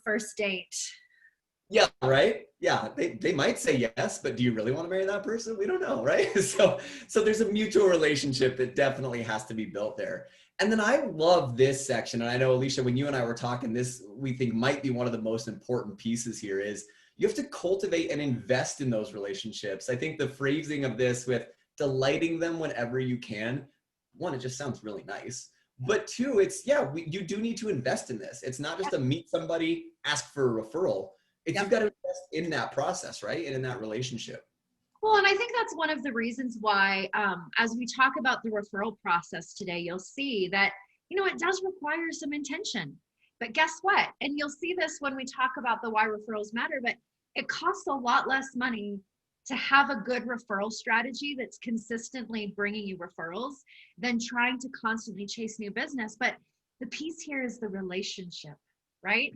first date. Yeah, right? Yeah, they might say yes, but do you really want to marry that person? We don't know, right? So there's a mutual relationship that definitely has to be built there. And then I love this section, and I know, Alicia, when you and I were talking, this we think might be one of the most important pieces here is you have to cultivate and invest in those relationships. I think the phrasing of this with delighting them whenever you can, one, it just sounds really nice. But two, it's, yeah, you do need to invest in this. It's not just a meet somebody, ask for a referral. It's you've got to invest in that process, right? And in that relationship. Well, and I think that's one of the reasons why, as we talk about the referral process today, you'll see that, it does require some intention. But guess what? And you'll see this when we talk about the why referrals matter, but it costs a lot less money to have a good referral strategy that's consistently bringing you referrals than trying to constantly chase new business. But the piece here is the relationship, right?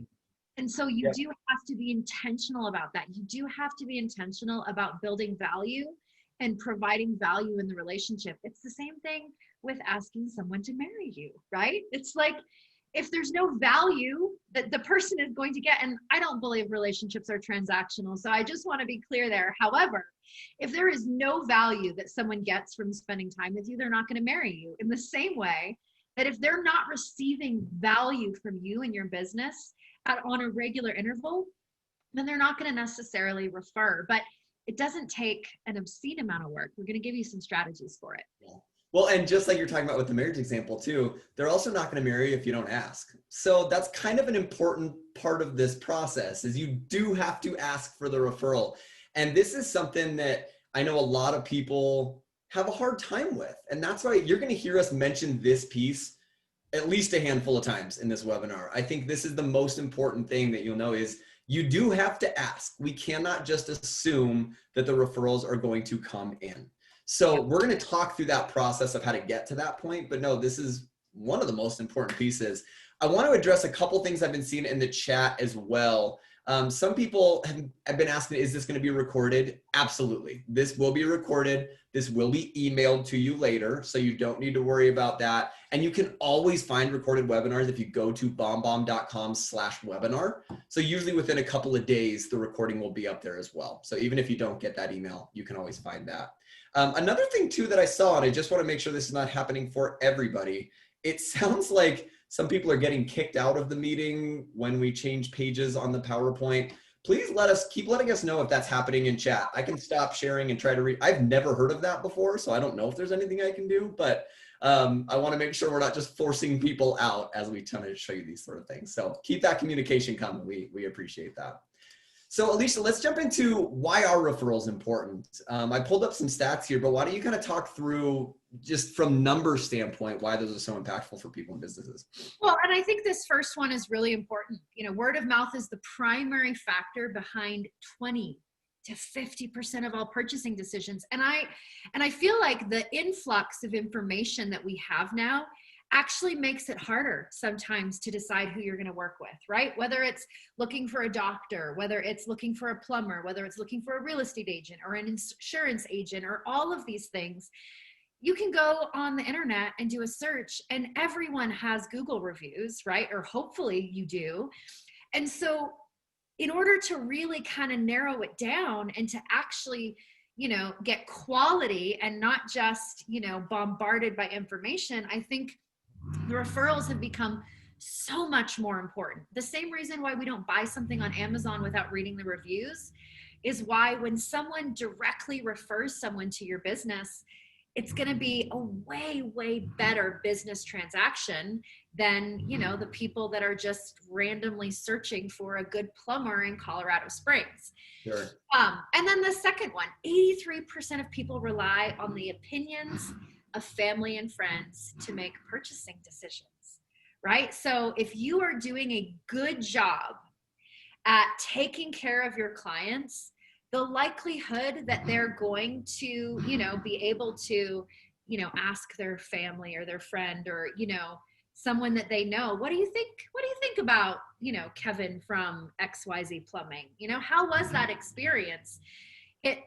And so you do have to be intentional about that. You do have to be intentional about building value and providing value in the relationship. It's the same thing with asking someone to marry you, right? It's like, if there's no value that the person is going to get, and I don't believe relationships are transactional, so I just want to be clear there. However, if there is no value that someone gets from spending time with you, they're not going to marry you. In the same way that if they're not receiving value from you and your business on a regular interval, then they're not going to necessarily refer. But it doesn't take an obscene amount of work. We're going to give you some strategies for it. Yeah. Well, and just like you're talking about with the marriage example too, they're also not going to marry you if you don't ask. So that's kind of an important part of this process is you do have to ask for the referral. And this is something that I know a lot of people have a hard time with. And that's why you're going to hear us mention this piece at least a handful of times in this webinar. I think this is the most important thing that you'll know is you do have to ask. We cannot just assume that the referrals are going to come in. So we're going to talk through that process of how to get to that point. But no, this is one of the most important pieces. I want to address a couple things I've been seeing in the chat as well. Some people have been asking, is this going to be recorded? Absolutely. This will be recorded. This will be emailed to you later, so you don't need to worry about that. And you can always find recorded webinars if you go to bombbomb.com/webinar. So usually within a couple of days, the recording will be up there as well. So even if you don't get that email, you can always find that. Another thing too that I saw, and I just want to make sure this is not happening for everybody, it sounds like some people are getting kicked out of the meeting when we change pages on the PowerPoint. Please keep letting us know if that's happening in chat. I can stop sharing and try to read. I've never heard of that before, so I don't know if there's anything I can do, but I want to make sure we're not just forcing people out as we try to show you these sort of things. So keep that communication coming. We appreciate that. So Alicia, let's jump into why are referrals important. I pulled up some stats here, but why don't you kind of talk through just from number standpoint, why those are so impactful for people and businesses? Well, and I think this first one is really important. Word of mouth is the primary factor behind 20 to 50% of all purchasing decisions. And I feel like the influx of information that we have now actually makes it harder sometimes to decide who you're going to work with, right? Whether it's looking for a doctor, whether it's looking for a plumber, whether it's looking for a real estate agent or an insurance agent or all of these things, you can go on the internet and do a search and everyone has Google reviews, right? Or hopefully you do. And so in order to really kind of narrow it down and to actually get quality and not just, bombarded by information, I think the referrals have become so much more important. The same reason why we don't buy something on Amazon without reading the reviews is why when someone directly refers someone to your business, it's going to be a way, way better business transaction than, the people that are just randomly searching for a good plumber in Colorado Springs. Sure. And then the second one, 83% of people rely on the opinions of family and friends to make purchasing decisions, right? So if you are doing a good job at taking care of your clients, the likelihood that they're going to, be able to, ask their family or their friend or, someone that they know, what do you think about, Kevin from XYZ Plumbing? How was that experience? It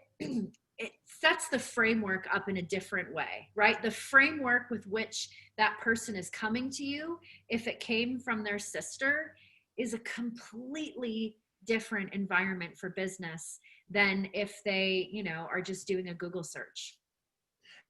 sets the framework up in a different way, right? The framework with which that person is coming to you, if it came from their sister, is a completely different environment for business than if they, are just doing a Google search.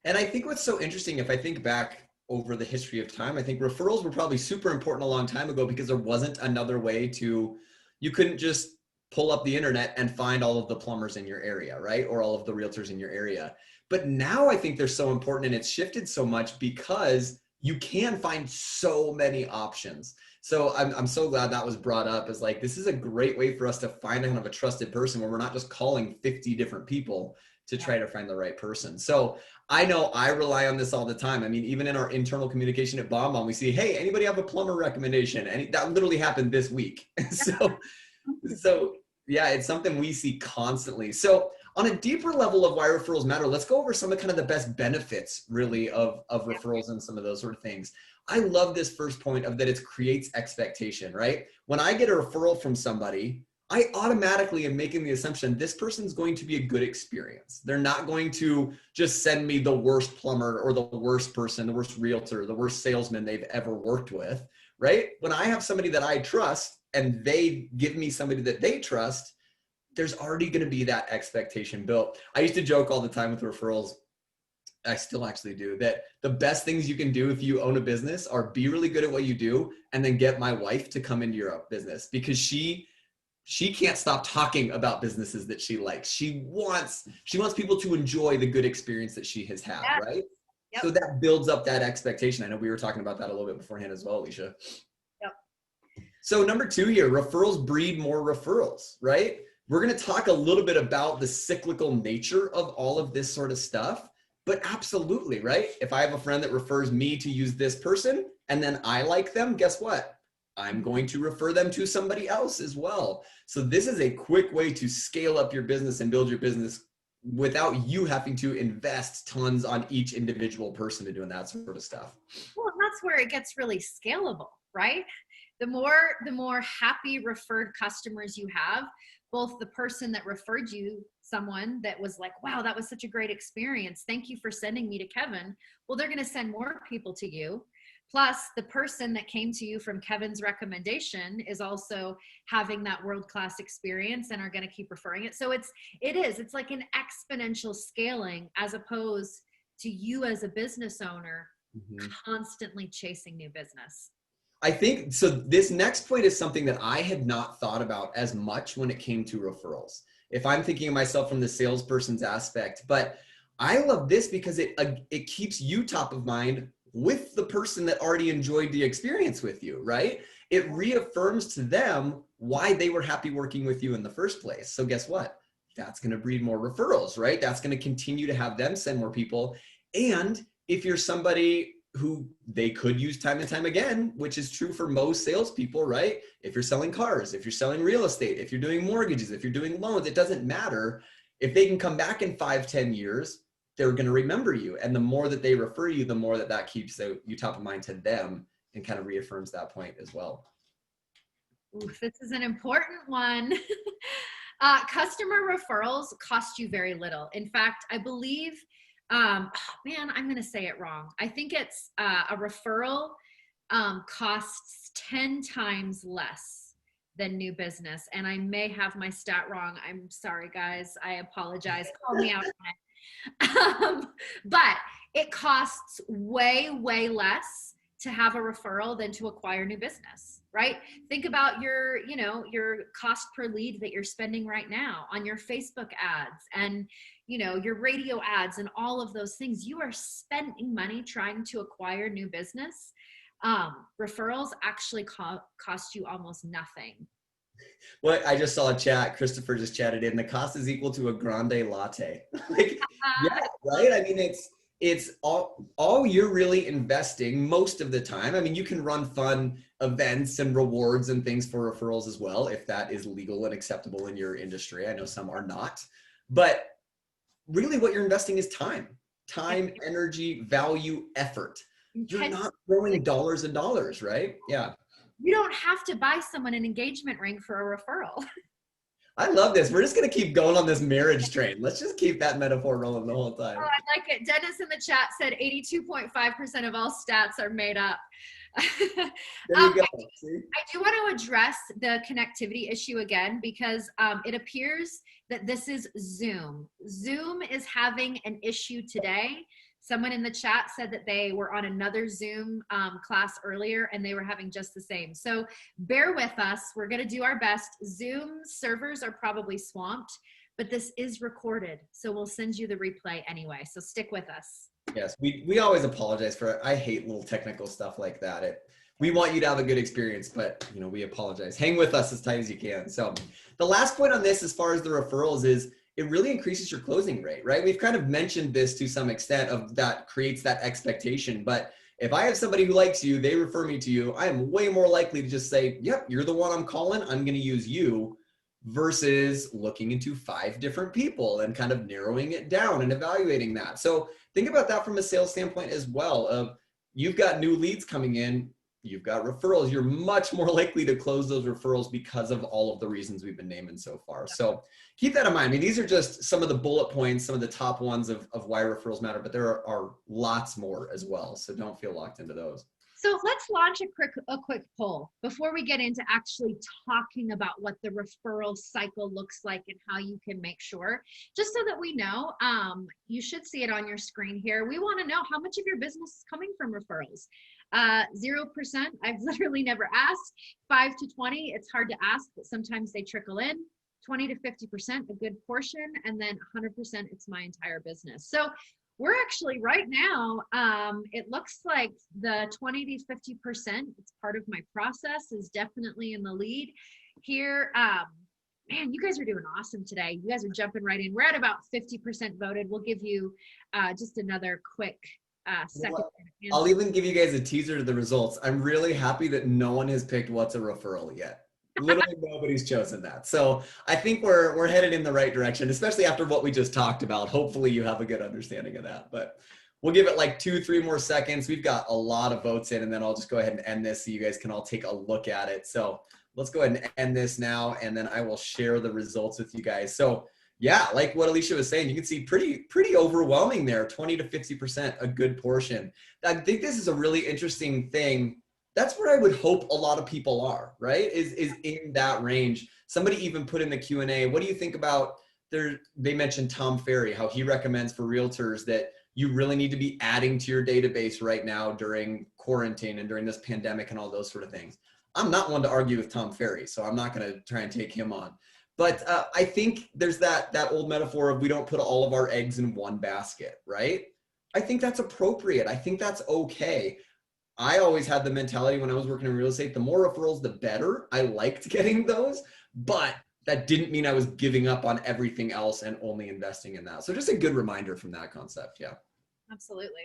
And I think what's so interesting, if I think back over the history of time, I think referrals were probably super important a long time ago because there wasn't another way you couldn't just pull up the internet and find all of the plumbers in your area, right? Or all of the realtors in your area. But now I think they're so important, and it's shifted so much because you can find so many options. So I'm so glad that was brought up as like, this is a great way for us to find kind of a trusted person where we're not just calling 50 different people to try to find the right person. So I know I rely on this all the time. I mean, even in our internal communication at BombBomb, we see, hey, anybody have a plumber recommendation? And that literally happened this week. So yeah, it's something we see constantly. So on a deeper level of why referrals matter, let's go over some of kind of the best benefits really of referrals and some of those sort of things. I love this first point of that it creates expectation, right? When I get a referral from somebody, I automatically am making the assumption this person's going to be a good experience. They're not going to just send me the worst plumber or the worst person, the worst realtor, the worst salesman they've ever worked with, right? When I have somebody that I trust and they give me somebody that they trust, there's already going to be that expectation built. I used to joke all the time with referrals. I still actually do, that the best things you can do if you own a business are be really good at what you do and then get my wife to come into your business, because she can't stop talking about businesses that she likes. She wants people to enjoy the good experience that she has had, Yeah. right? Yep. So that builds up that expectation. I know we were talking about that a little bit beforehand as well, Alicia. Yep. So number 2 here, referrals breed more referrals, right? We're going to talk a little bit about the cyclical nature of all of this sort of stuff, but absolutely, right? If I have a friend that refers me to use this person and then I like them, guess what? I'm going to refer them to somebody else as well. So this is a quick way to scale up your business and build your business without you having to invest tons on each individual person to doing that sort of stuff. Well, that's where it gets really scalable, right? The more happy referred customers you have, both the person that referred you, someone that was like, wow, that was such a great experience, thank you for sending me to Kevin. Well, they're going to send more people to you. Plus, the person that came to you from Kevin's recommendation is also having that world-class experience and are going to keep referring it. So it's like an exponential scaling, as opposed to you as a business owner constantly chasing new business. I think so. This next point is something that I had not thought about as much when it came to referrals, if I'm thinking of myself from the salesperson's aspect. But I love this because it keeps you top of mind with the person that already enjoyed the experience with you, right? It reaffirms to them why they were happy working with you in the first place. So guess what? That's going to breed more referrals, right? That's going to continue to have them send more people. And if you're somebody who they could use time and time again, which is true for most salespeople, right? If you're selling cars, if you're selling real estate, if you're doing mortgages, if you're doing loans, it doesn't matter. If they can come back in 5-10 years, they're going to remember you. And the more that they refer you, the more that keeps you top of mind to them and kind of reaffirms that point as well. Oof, this is an important one. Customer referrals cost you very little. In fact, I believe, I'm going to say it wrong. I think it's a referral costs 10 times less than new business. And I may have my stat wrong. I'm sorry, guys. I apologize. Call me out on it. But it costs way, way less to have a referral than to acquire new business, right? Think about your cost per lead that you're spending right now on your Facebook ads and, your radio ads and all of those things. You are spending money trying to acquire new business. Referrals actually cost you almost nothing. Well, I just saw a chat. Christopher just chatted in. The cost is equal to a grande latte. Yeah, right? I mean, it's all you're really investing most of the time. I mean, you can run fun events and rewards and things for referrals as well, if that is legal and acceptable in your industry. I know some are not, but really what you're investing is time, energy, value, effort. You're not throwing dollars and dollars, right? Yeah. You don't have to buy someone an engagement ring for a referral. I love this. We're just going to keep going on this marriage train. Let's just keep that metaphor rolling the whole time. Oh, I like it. Dennis in the chat said 82.5% of all stats are made up. There you go. See? I do want to address the connectivity issue again because it appears that this is Zoom. Zoom is having an issue today. Someone in the chat said that they were on another Zoom class earlier and they were having just the same. So bear with us. We're going to do our best. Zoom servers are probably swamped, but this is recorded. So we'll send you the replay anyway. So stick with us. Yes, we always apologize for it. I hate little technical stuff like that. We want you to have a good experience, but we apologize. Hang with us as tight as you can. So the last point on this, as far as the referrals, is it really increases your closing rate, right? We've kind of mentioned this to some extent of that creates that expectation. But if I have somebody who likes you, they refer me to you, I am way more likely to just say, yep, you're the one I'm calling. I'm going to use you, versus looking into 5 different people and kind of narrowing it down and evaluating that. So think about that from a sales standpoint as well. Of you've got new leads coming in, you've got referrals, you're much more likely to close those referrals because of all of the reasons we've been naming so far. So keep that in mind. I mean, these are just some of the bullet points, some of the top ones of why referrals matter, but there are lots more as well. So don't feel locked into those. So let's launch a quick poll before we get into actually talking about what the referral cycle looks like and how you can make sure, just so that we know. You should see it on your screen here. We want to know how much of your business is coming from referrals. 0%, I've literally never asked. 5 to 20, it's hard to ask, but sometimes they trickle in. 20 to 50%, a good portion, and then 100%, it's my entire business. So we're actually right now, it looks like the 20 to 50%, it's part of my process, is definitely in the lead here. Man, you guys are doing awesome today. You guys are jumping right in. We're at about 50% voted. We'll give you just another quick second. Well, I'll even give you guys a teaser to the results. I'm really happy that no one has picked what's a referral yet. Literally nobody's chosen that. So I think we're headed in the right direction, especially after what we just talked about. Hopefully you have a good understanding of that, but we'll give it like 2-3 more seconds. We've got a lot of votes in, and then I'll just go ahead and end this so you guys can all take a look at it. So let's go ahead and end this now, and then I will share the results with you guys. So yeah, like what Alicia was saying, you can see pretty overwhelming there, 20 to 50%, a good portion. I think this is a really interesting thing. That's where I would hope a lot of people are, right? Is in that range. Somebody even put in the Q&A, what do you think about, they mentioned Tom Ferry, how he recommends for realtors that you really need to be adding to your database right now during quarantine and during this pandemic and all those sort of things. I'm not one to argue with Tom Ferry, so I'm not going to try and take him on. But I think there's that old metaphor of we don't put all of our eggs in one basket, right? I think that's appropriate. I think that's okay. I always had the mentality when I was working in real estate, the more referrals, the better. I liked getting those, but that didn't mean I was giving up on everything else and only investing in that. So just a good reminder from that concept. Yeah. Absolutely.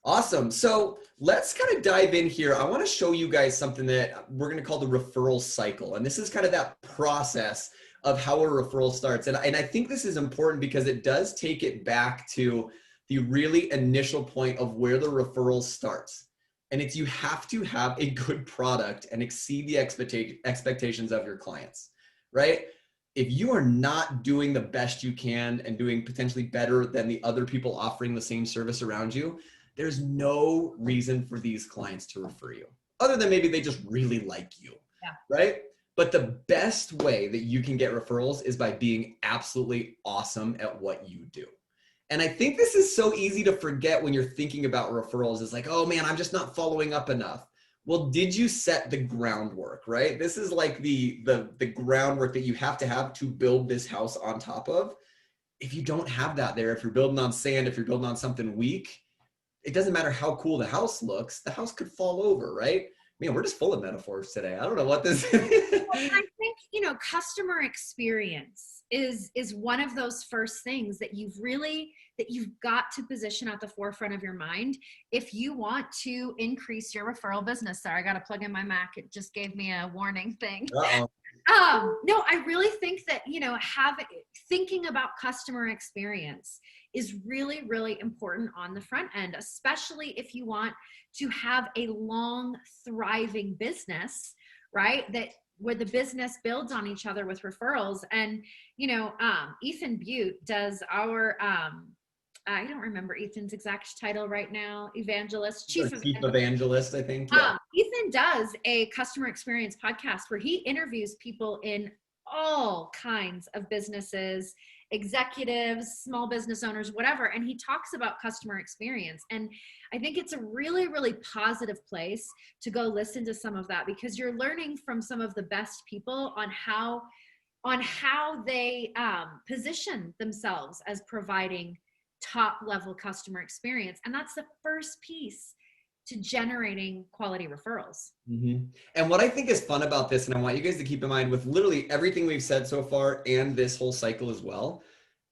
Awesome. So let's kind of dive in here. I want to show you guys something that we're going to call the referral cycle. And this is kind of that process of how a referral starts. And I think this is important because it does take it back to the really initial point of where the referral starts. And it's you have to have a good product and exceed the expectations of your clients, right? If you are not doing the best you can and doing potentially better than the other people offering the same service around you, there's no reason for these clients to refer you, other than maybe they just really like you, right? But the best way that you can get referrals is by being absolutely awesome at what you do. And I think this is so easy to forget when you're thinking about referrals. It's like, oh man, I'm just not following up enough. Well, did you set the groundwork, right? This is like the groundwork that you have to build this house on top of. If you don't have that there, if you're building on sand, if you're building on something weak, it doesn't matter how cool the house looks, the house could fall over, right? Man, we're just full of metaphors today. I don't know what this is. I think, customer experience is one of those first things that you've got to position at the forefront of your mind if you want to increase your referral business. Sorry, I got to plug in my Mac. It just gave me a warning thing. No, I really think that, thinking about customer experience is really, really important on the front end, especially if you want to have a long, thriving business, right? Where the business builds on each other with referrals. And, Ethan Butte does our I don't remember Ethan's exact title right now, evangelist, Or chief evangelist, I think. Yeah. Ethan does a customer experience podcast where he interviews people in all kinds of businesses, executives, small business owners, whatever. And he talks about customer experience. And I think it's a really, really positive place to go listen to some of that, because you're learning from some of the best people on how they position themselves as providing top level customer experience. And that's the first piece to generating quality referrals. Mm-hmm. And what I think is fun about this, and I want you guys to keep in mind with literally everything we've said so far and this whole cycle as well,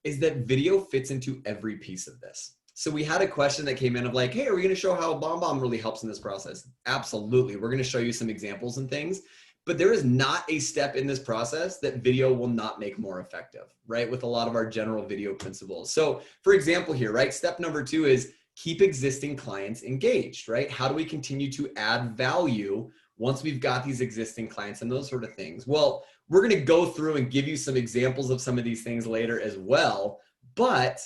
is that video fits into every piece of this. So we had a question that came in of like, hey, are we going to show how BombBomb really helps in this process? Absolutely. We're going to show you some examples and things, but there is not a step in this process that video will not make more effective, right? With a lot of our general video principles. So for example here, right? Step number 2 is keep existing clients engaged, right? How do we continue to add value once we've got these existing clients and those sort of things? Well, we're going to go through and give you some examples of some of these things later as well, but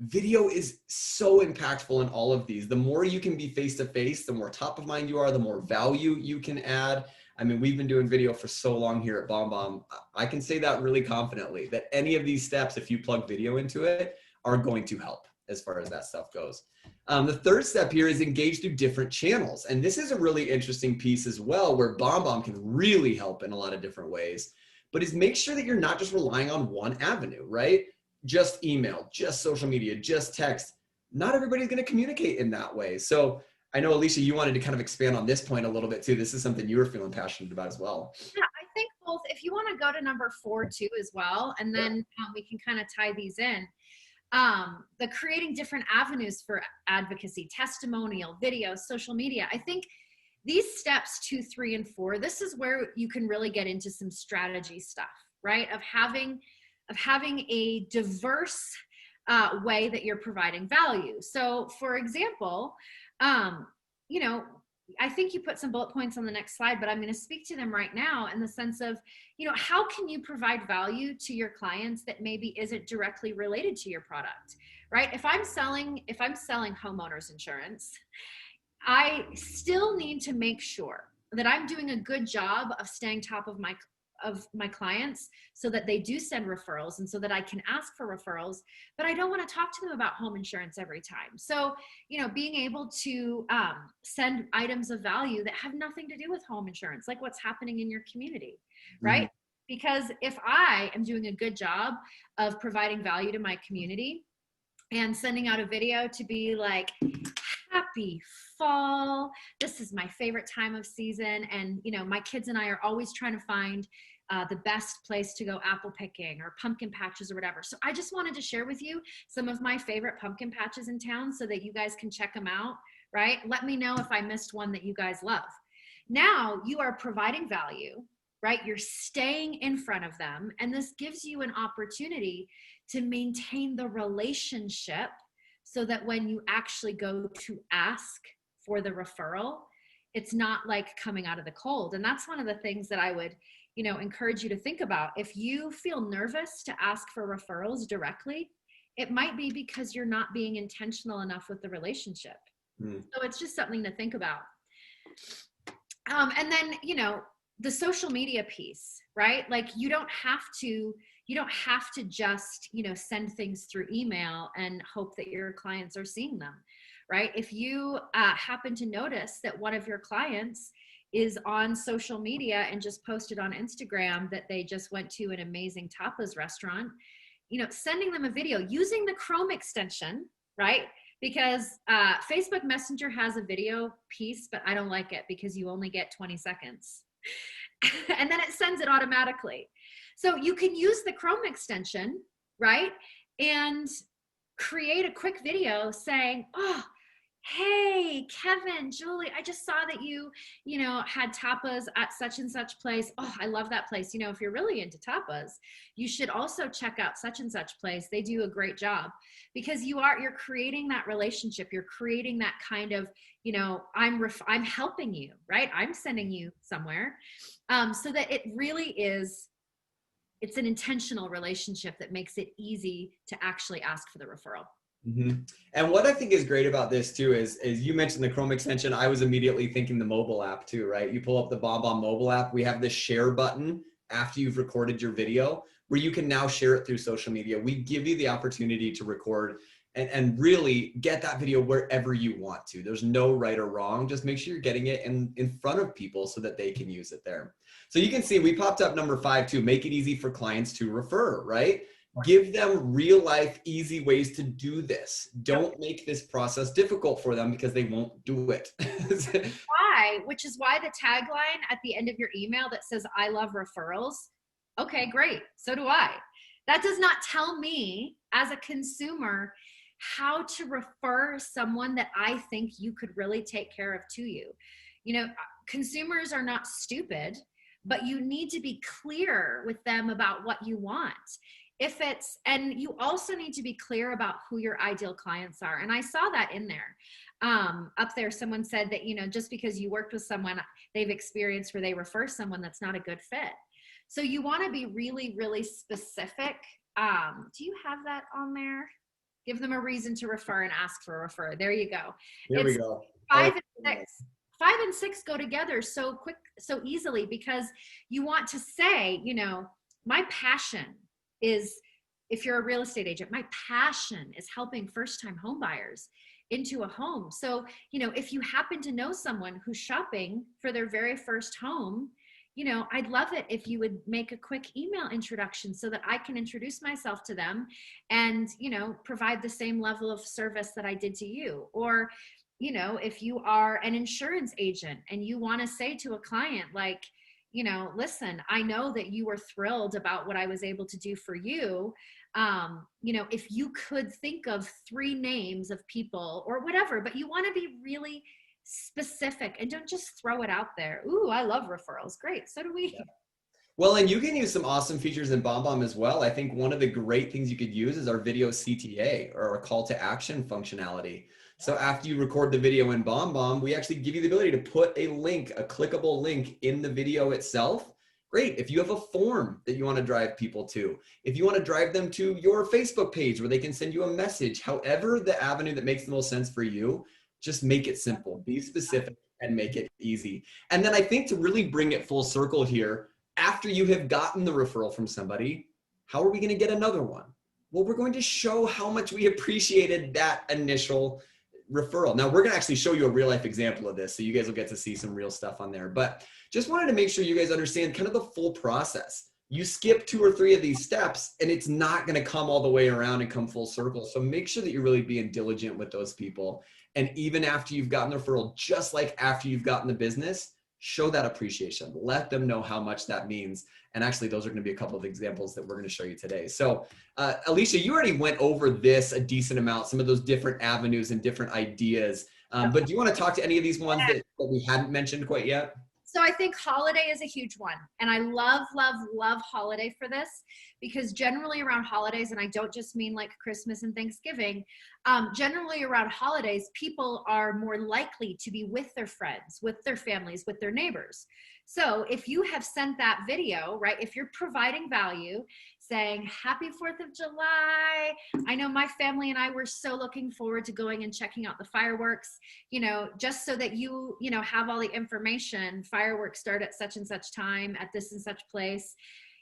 video is so impactful in all of these. The more you can be face-to-face, the more top of mind you are, the more value you can add. I mean, we've been doing video for so long here at BombBomb. I can say that really confidently, that any of these steps, if you plug video into it, are going to help as far as that stuff goes. The third step here is engage through different channels. And this is a really interesting piece as well, where BombBomb can really help in a lot of different ways, but is make sure that you're not just relying on one avenue, right? Just email, just social media, just text. Not everybody's going to communicate in that way. So I know, Alicia, you wanted to kind of expand on this point a little bit too. This is something you were feeling passionate about as well. Yeah, I think both, if you want to go to number 4 too as well, and then we can kind of tie these in. The creating different avenues for advocacy, testimonial, video, social media. I think these steps 2, 3, and 4, this is where you can really get into some strategy stuff, right? Of having a diverse way that you're providing value. So for example, you know, I think you put some bullet points on the next slide, but I'm going to speak to them right now in the sense of, you know, how can you provide value to your clients that maybe isn't directly related to your product, right? If I'm selling homeowners insurance, I still need to make sure that I'm doing a good job of staying top of my clients so that they do send referrals and so that I can ask for referrals, but I don't want to talk to them about home insurance every time. So, you know, being able to send items of value that have nothing to do with home insurance, like what's happening in your community, right? Mm-hmm. Because if I am doing a good job of providing value to my community and sending out a video to be like, happy fall, this is my favorite time of season, and you know, my kids and I are always trying to find the best place to go apple picking or pumpkin patches or whatever. So I just wanted to share with you some of my favorite pumpkin patches in town so that you guys can check them out, right? Let me know if I missed one that you guys love. Now you are providing value, right? You're staying in front of them, and this gives you an opportunity to maintain the relationship so that when you actually go to ask for the referral, it's not like coming out of the cold. And that's one of the things that I would, you know, encourage you to think about. If you feel nervous to ask for referrals directly, it might be because you're not being intentional enough with the relationship. So it's just something to think about. And then, you know, the social media piece, right? Like you don't have to just, you know, send things through email and hope that your clients are seeing them, right? If you happen to notice that one of your clients is on social media and just posted on Instagram that they just went to an amazing tapas restaurant, you know, sending them a video using the Chrome extension, right? Because Facebook Messenger has a video piece, but I don't like it because you only get 20 seconds. And then it sends it automatically. So you can use the Chrome extension, right? And create a quick video saying, oh, hey, Kevin, Julie, I just saw that you know, had tapas at such and such place. Oh, I love that place. You know, if you're really into tapas, you should also check out such and such place. They do a great job, because you're creating that relationship. You're creating that kind of, you know, I'm helping you, right? I'm sending you somewhere, so that it really is, it's an intentional relationship that makes it easy to actually ask for the referral. And what I think is great about this too is you mentioned the Chrome extension. I was immediately thinking the mobile app too, right? You pull up the BombBomb mobile app. We have the share button after you've recorded your video where you can now share it through social media. We give you the opportunity to record and really get that video wherever you want to. There's no right or wrong. Just make sure you're getting it in front of people so that they can use it there. So you can see we popped up number 5 too. Make it easy for clients to refer, right? Give them real life, easy ways to do this. Don't make this process difficult for them because they won't do it. Which is why the tagline at the end of your email that says, I love referrals. Okay, great. So do I. That does not tell me as a consumer how to refer someone that I think you could really take care of to you. You know, consumers are not stupid, but you need to be clear with them about what you want. And you also need to be clear about who your ideal clients are. And I saw that in there. Up there, someone said that, you know, just because you worked with someone they've experienced where they refer someone that's not a good fit. So you want to be really, really specific. Do you have that on there? Give them a reason to refer and ask for a refer. There you go. Here we go. 5 and 6. 5 and 6 go together so quick, so easily, because you want to say, you know, my passion is, if you're a real estate agent, my passion is helping first-time home buyers into a home. So, you know, if you happen to know someone who's shopping for their very first home, you know, I'd love it if you would make a quick email introduction so that I can introduce myself to them and, you know, provide the same level of service that I did to you. Or, you know, if you are an insurance agent and you want to say to a client, like, you know, listen, I know that you were thrilled about what I was able to do for you. You know, if you could think of 3 names of people or whatever, but you want to be really specific and don't just throw it out there. Ooh, I love referrals. Great. So do we. Yeah. Well, and you can use some awesome features in BombBomb as well. I think one of the great things you could use is our video CTA, or our call to action functionality. So after you record the video in BombBomb, we actually give you the ability to put a link, a clickable link in the video itself. Great. If you have a form that you want to drive people to, if you want to drive them to your Facebook page where they can send you a message, however the avenue that makes the most sense for you, just make it simple, be specific, and make it easy. And then I think to really bring it full circle here, after you have gotten the referral from somebody, how are we going to get another one? Well, we're going to show how much we appreciated that initial referral. Now we're going to actually show you a real life example of this, so you guys will get to see some real stuff on there. But just wanted to make sure you guys understand kind of the full process. You skip 2 or 3 of these steps and it's not going to come all the way around and come full circle. So make sure that you're really being diligent with those people. And even after you've gotten the referral, just like after you've gotten the business, show that appreciation. Let them know how much that means. And actually, those are going to be a couple of examples that we're going to show you today. So Alicia, you already went over this a decent amount, some of those different avenues and different ideas. But do you want to talk to any of these ones that we hadn't mentioned quite yet? So I think holiday is a huge one. And I love, love, love holiday for this, because generally around holidays, and I don't just mean like Christmas and Thanksgiving, generally around holidays, people are more likely to be with their friends, with their families, with their neighbors. So if you have sent that video, right, if you're providing value, saying happy 4th of July, I know my family and I were so looking forward to going and checking out the fireworks, you know, just so that you know, have all the information, fireworks start at such and such time at this and such place.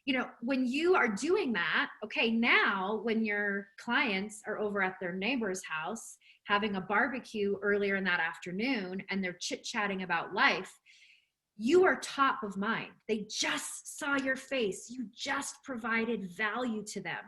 You know, when you are doing that, okay, now when your clients are over at their neighbor's house having a barbecue earlier in that afternoon and they're chit-chatting about life, you are top of mind. They just saw your face. You just provided value to them.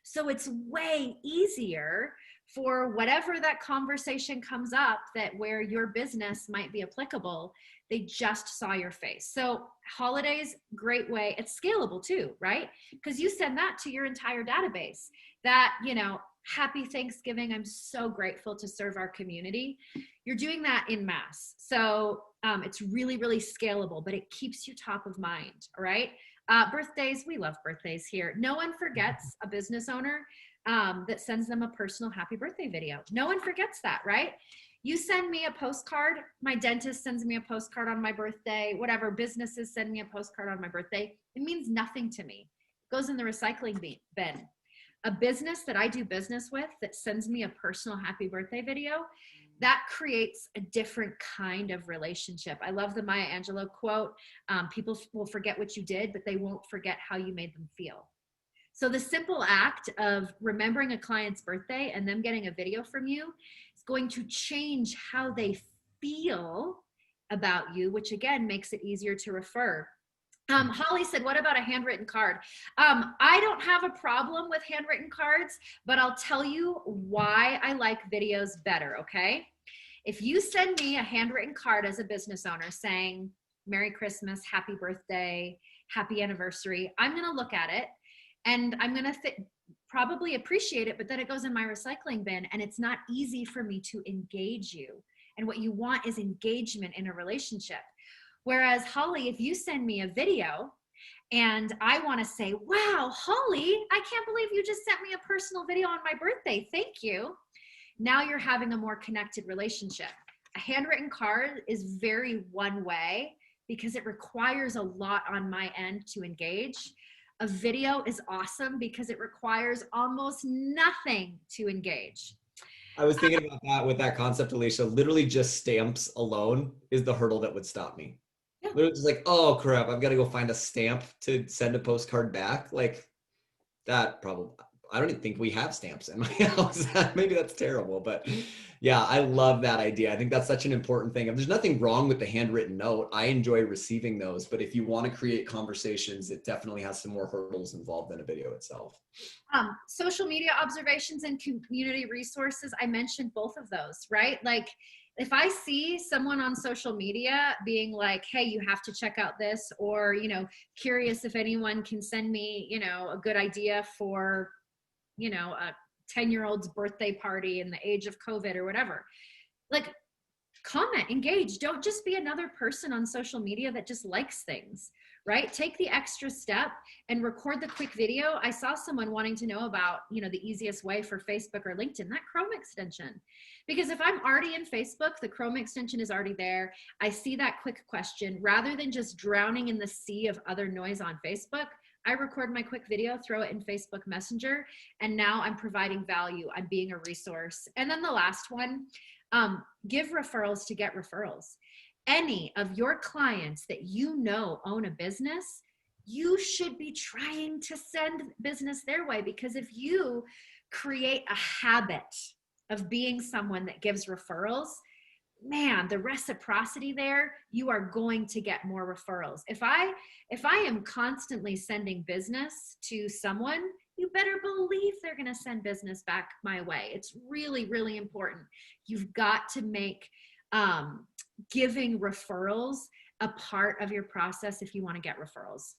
So it's way easier for whatever that conversation comes up that where your business might be applicable, they just saw your face. So holidays, great way. It's scalable too, right? Because you send that to your entire database that, you know, happy Thanksgiving. I'm so grateful to serve our community. You're doing that in mass. So it's really, really scalable, but it keeps you top of mind, all right? Birthdays, we love birthdays here. No one forgets a business owner that sends them a personal happy birthday video. No one forgets that, right? You send me a postcard, my dentist sends me a postcard on my birthday, whatever, businesses send me a postcard on my birthday. It means nothing to me. It goes in the recycling bin. a business that I do business with that sends me a personal happy birthday video, that creates a different kind of relationship. I love the Maya Angelou quote, people will forget what you did, but they won't forget how you made them feel. So the simple act of remembering a client's birthday and them getting a video from you is going to change how they feel about you, which again makes it easier to refer. Holly said, what about a handwritten card? I don't have a problem with handwritten cards, but I'll tell you why I like videos better, okay? If you send me a handwritten card as a business owner saying, Merry Christmas, happy birthday, happy anniversary, I'm gonna look at it and I'm gonna probably appreciate it, but then it goes in my recycling bin and it's not easy for me to engage you. And what you want is engagement in a relationship. Whereas Holly, if you send me a video and I want to say, wow, Holly, I can't believe you just sent me a personal video on my birthday. Thank you. Now you're having a more connected relationship. A handwritten card is very one way because it requires a lot on my end to engage. A video is awesome because it requires almost nothing to engage. I was thinking about that with that concept, Alicia. Literally just stamps alone is the hurdle that would stop me. Literally just like, oh crap, I've got to go find a stamp to send a postcard back. Like that probably, I don't even think we have stamps in my house. Maybe that's terrible, but yeah, I love that idea. I think that's such an important thing. There's nothing wrong with the handwritten note. I enjoy receiving those, but if you want to create conversations, it definitely has some more hurdles involved than a video itself. Social media observations and community resources. I mentioned both of those, right? Like if I see someone on social media being like, hey, you have to check out this, or, you know, curious if anyone can send me, you know, a good idea for, you know, a 10-year-old's birthday party in the age of COVID or whatever, like comment, engage. Don't just be another person on social media that just likes things, right? Take the extra step and record the quick video. I saw someone wanting to know about, you know, the easiest way for Facebook or LinkedIn, that Chrome extension. Because if I'm already in Facebook, the Chrome extension is already there. I see that quick question. Rather than just drowning in the sea of other noise on Facebook, I record my quick video, throw it in Facebook Messenger, and now I'm providing value. I'm being a resource. And then the last one, give referrals to get referrals. Any of your clients that you know own a business, you should be trying to send business their way, because if you create a habit of being someone that gives referrals, man, the reciprocity there, you are going to get more referrals. If I am constantly sending business to someone, you better believe they're going to send business back my way. It's really, really important. You've got to make giving referrals a part of your process if you want to get referrals.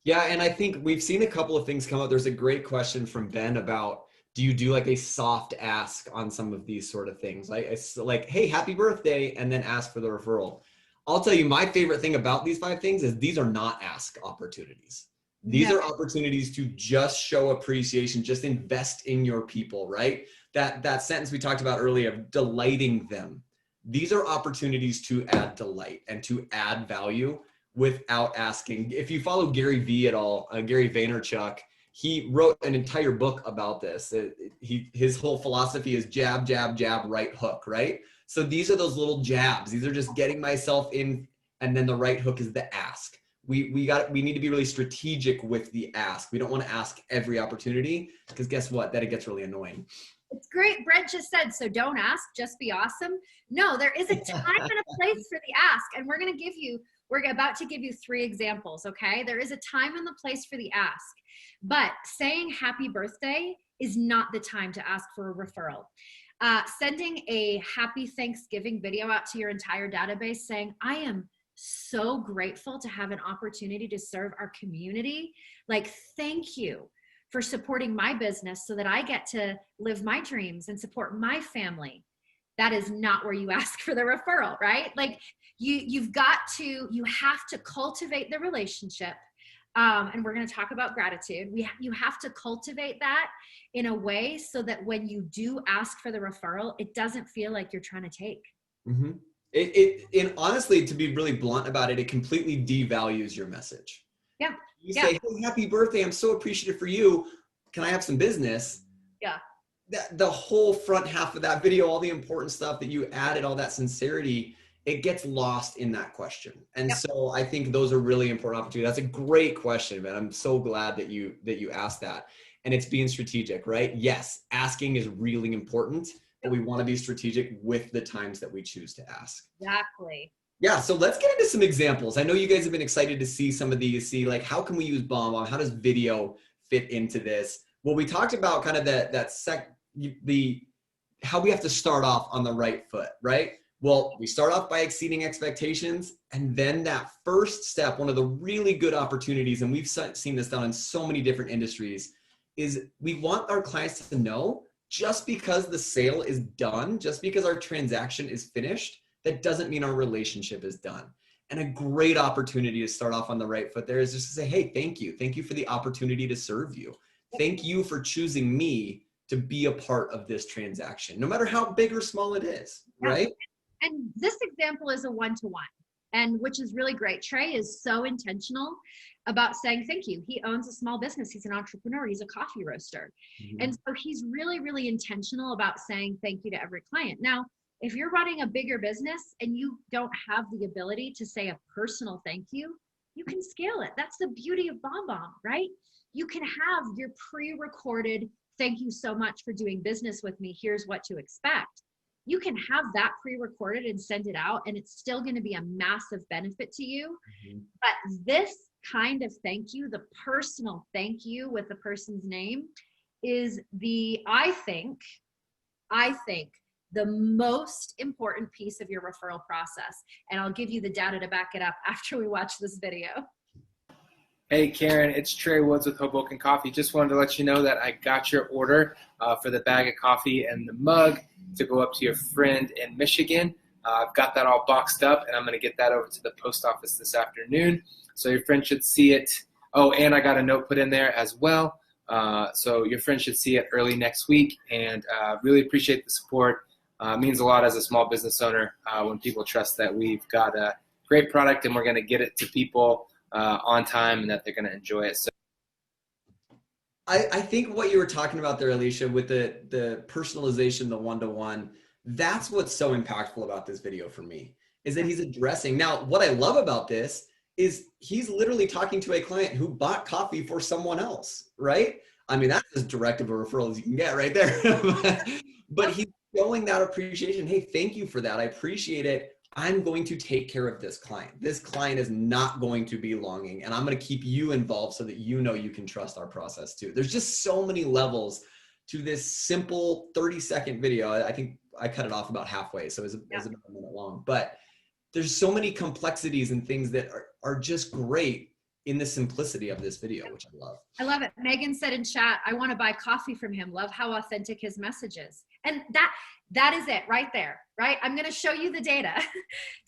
Yeah, and I think we've seen a couple of things come up. There's a great question from Ben about, do you do like a soft ask on some of these sort of things? Like, it's like, hey, happy birthday, and then ask for the referral. I'll tell you, my favorite thing about these 5 things is these are not ask opportunities. These are opportunities to just show appreciation, just invest in your people, right? That sentence we talked about earlier of delighting them. These are opportunities to add delight and to add value without asking. If you follow Gary V at all, Gary Vaynerchuk, he wrote an entire book about this. His whole philosophy is jab, jab, jab, right hook, right? So these are those little jabs. These are just getting myself in, and then the right hook is the ask. We need to be really strategic with the ask. We don't want to ask every opportunity, because guess what? Then it gets really annoying. It's great. Brent just said, so don't ask, just be awesome. No, there is a time and a place for the ask. And we're about to give you 3 examples, okay? There is a time and the place for the ask. But saying happy birthday is not the time to ask for a referral. Sending a happy Thanksgiving video out to your entire database saying, I am so grateful to have an opportunity to serve our community. Like, thank you for supporting my business so that I get to live my dreams and support my family. That is not where you ask for the referral, right? Like you have to cultivate the relationship. And we're going to talk about gratitude. You have to cultivate that in a way so that when you do ask for the referral, it doesn't feel like you're trying to take. Mm-hmm. And honestly, to be really blunt about it, it completely devalues your message. Yeah. You say, hey, happy birthday, I'm so appreciative for you. can I have some business? Yeah. The whole front half of that video, all the important stuff that you added, all that sincerity, it gets lost in that question. And Yep. so I think those are really important opportunities. That's a great question, man. I'm so glad that you asked that. And it's being strategic, right? Yes, asking is really important, but we want to be strategic with the times that we choose to ask. Exactly. Yeah, so let's get into some examples. I know you guys have been excited to see some of these, see like how can we use BombBomb? How does video fit into this? Well, we talked about kind of the how we have to start off on the right foot, right? Well, we start off by exceeding expectations, and then that first step, one of the really good opportunities, and we've seen this done in so many different industries, is we want our clients to know just because the sale is done, just because our transaction is finished, that doesn't mean our relationship is done. And a great opportunity to start off on the right foot there is just to say, hey, thank you. Thank you for the opportunity to serve you. Thank you for choosing me to be a part of this transaction, no matter how big or small it is, right? And this example is a one-to-one, and which is really great. Trey is so intentional about saying thank you. He owns a small business. He's an entrepreneur. He's a coffee roaster. Mm-hmm. And so he's really, really intentional about saying thank you to every client. Now, if you're running a bigger business and you don't have the ability to say a personal thank you, you can scale it. That's the beauty of BombBomb, right? You can have your pre-recorded thank you so much for doing business with me. Here's what to expect. You can have that pre-recorded and send it out, and it's still going to be a massive benefit to you. Mm-hmm. But this kind of thank you, the personal thank you with the person's name, is I think, the most important piece of your referral process. And I'll give you the data to back it up after we watch this video. Hey Karen, it's Trey Woods with Hoboken Coffee. Just wanted to let you know that I got your order for the bag of coffee and the mug to go up to your friend in Michigan. I've got that all boxed up, and I'm going to get that over to the post office this afternoon. So your friend should see it. Oh, and I got a note put in there as well. So your friend should see it early next week, and really appreciate the support. It means a lot as a small business owner when people trust that we've got a great product and we're going to get it to people on time and that they're going to enjoy it. So I think what you were talking about there, Alicia, with the personalization, the one-to-one, that's what's so impactful about this video for me, is that he's addressing. Now, what I love about this is he's literally talking to a client who bought coffee for someone else, right? I mean, that's as direct of a referral as you can get right there. But he's showing that appreciation. Hey, thank you for that. I appreciate it. I'm going to take care of this client. This client is not going to be longing, and I'm going to keep you involved so that you know you can trust our process too. There's just so many levels to this simple 30-second video. I think I cut it off about halfway, so it was about a minute long. But there's so many complexities and things that are just great in the simplicity of this video, which I love. I love it. Megan said in chat, I want to buy coffee from him. Love how authentic his message is. And that is it right there, right? I'm going to show you the data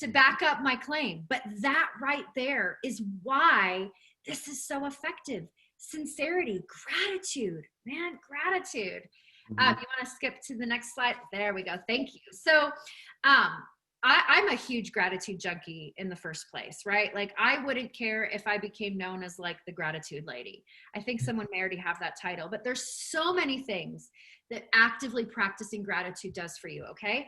to back up my claim. But that right there is why this is so effective. Sincerity, gratitude, man, gratitude. Mm-hmm. You want to skip to the next slide? There we go. Thank you. So I'm a huge gratitude junkie in the first place, right? Like I wouldn't care if I became known as like the gratitude lady. I think someone may already have that title, but there's so many things that actively practicing gratitude does for you, okay?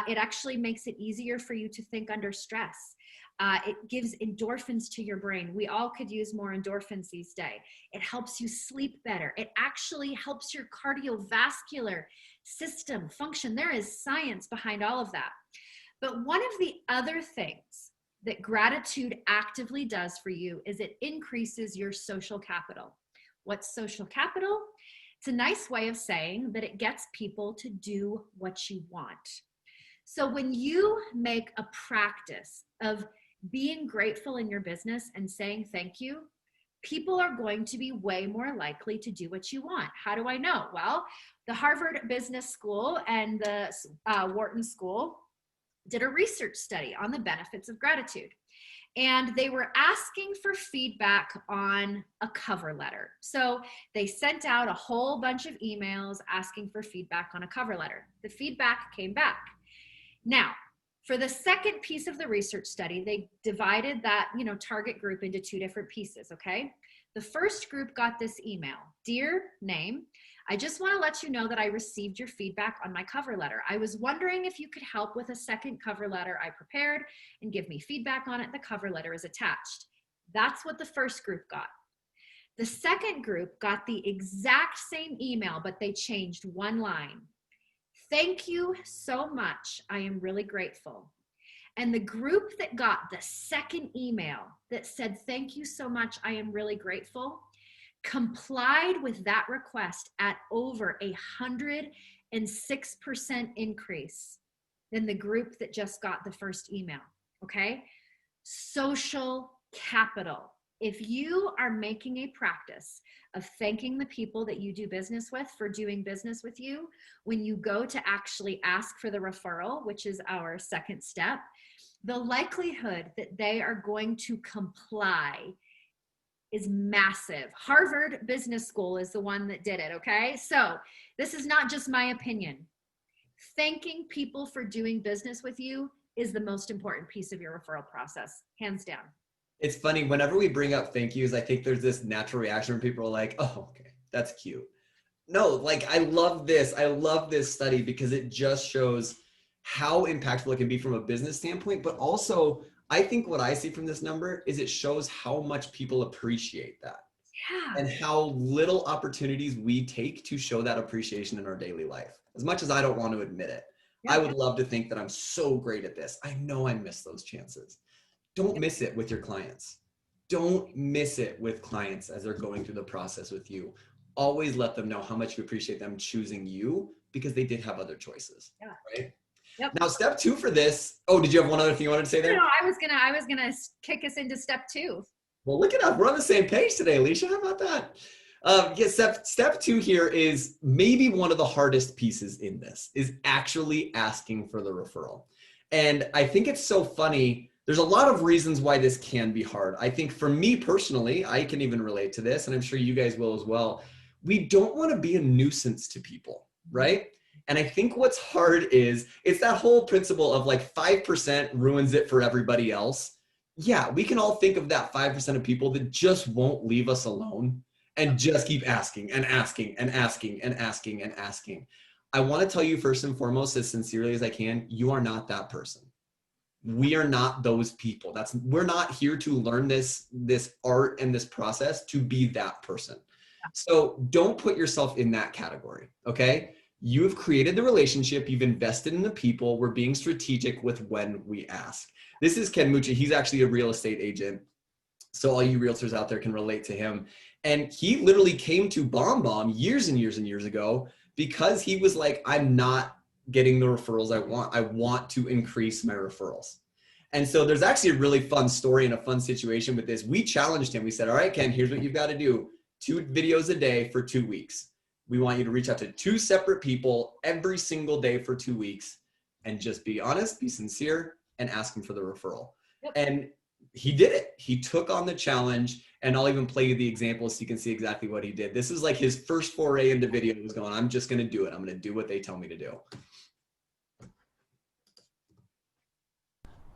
It actually makes it easier for you to think under stress. It gives endorphins to your brain. We all could use more endorphins these days. It helps you sleep better. It actually helps your cardiovascular system function. There is science behind all of that. But one of the other things that gratitude actively does for you is it increases your social capital. What's social capital? It's a nice way of saying that it gets people to do what you want. So when you make a practice of being grateful in your business and saying thank you, people are going to be way more likely to do what you want. How do I know? Well, the Harvard Business School and the Wharton School did a research study on the benefits of gratitude. And they were asking for feedback on a cover letter. So they sent out a whole bunch of emails asking for feedback on a cover letter. The feedback came back. Now, for the second piece of the research study, they divided that, target group into two different pieces, okay? The first group got this email. Dear name, I just want to let you know that I received your feedback on my cover letter. I was wondering if you could help with a second cover letter I prepared and give me feedback on it. The cover letter is attached. That's what the first group got. The second group got the exact same email, but they changed one line. Thank you so much. I am really grateful. And the group that got the second email that said, thank you so much, I am really grateful, complied with that request at over 106% increase than the group that just got the first email, okay? Social capital. If you are making a practice of thanking the people that you do business with for doing business with you, when you go to actually ask for the referral, which is our second step, the likelihood that they are going to comply is massive. Harvard Business School is the one that did it, okay? So this is not just my opinion. Thanking people for doing business with you is the most important piece of your referral process, hands down. It's funny, whenever we bring up thank yous, I think there's this natural reaction where people are like, oh, okay, that's cute. No, like I love this. I love this study because it just shows how impactful it can be from a business standpoint, but also I think what I see from this number is it shows how much people appreciate that. Yeah. And how little opportunities we take to show that appreciation in our daily life. As much as I don't want to admit it, Yeah. I would love to think that I'm so great at this. I know I miss those chances. Don't miss it with your clients. Don't miss it with clients as they're going through the process with you. Always let them know how much you appreciate them choosing you because they did have other choices, Yeah. right? Yep. Now, step 2 for this. Oh, did you have one other thing you wanted to say there? No, I was gonna kick us into step 2. Well, look at us. We're on the same page today, Alicia. How about that? Step 2 here is maybe one of the hardest pieces in this is actually asking for the referral. And I think it's so funny. There's a lot of reasons why this can be hard. I think for me personally, I can even relate to this, and I'm sure you guys will as well. We don't want to be a nuisance to people, right? And I think what's hard is it's that whole principle of like 5% ruins it for everybody else. Yeah, we can all think of that 5% of people that just won't leave us alone and just keep asking and asking and asking and asking and asking. I want to tell you first and foremost, as sincerely as I can, you are not that person. We are not those people. We're not here to learn this art and this process to be that person. So don't put yourself in that category, okay? You've created the relationship, you've invested in the people, we're being strategic with when we ask. This is Ken Mucci. He's actually a real estate agent. So all you realtors out there can relate to him. And he literally came to BombBomb years and years and years ago because he was like, I'm not getting the referrals I want. I want to increase my referrals. And so there's actually a really fun story and a fun situation with this. We challenged him. We said, all right, Ken, here's what you've got to do. 2 videos a day for 2 weeks. We want you to reach out to 2 separate people every single day for 2 weeks and just be honest, be sincere, and ask them for the referral. Yep. And he did it. He took on the challenge, and I'll even play you the example so you can see exactly what he did. This is like his first foray into video. He was going, I'm just going to do it. I'm going to do what they tell me to do.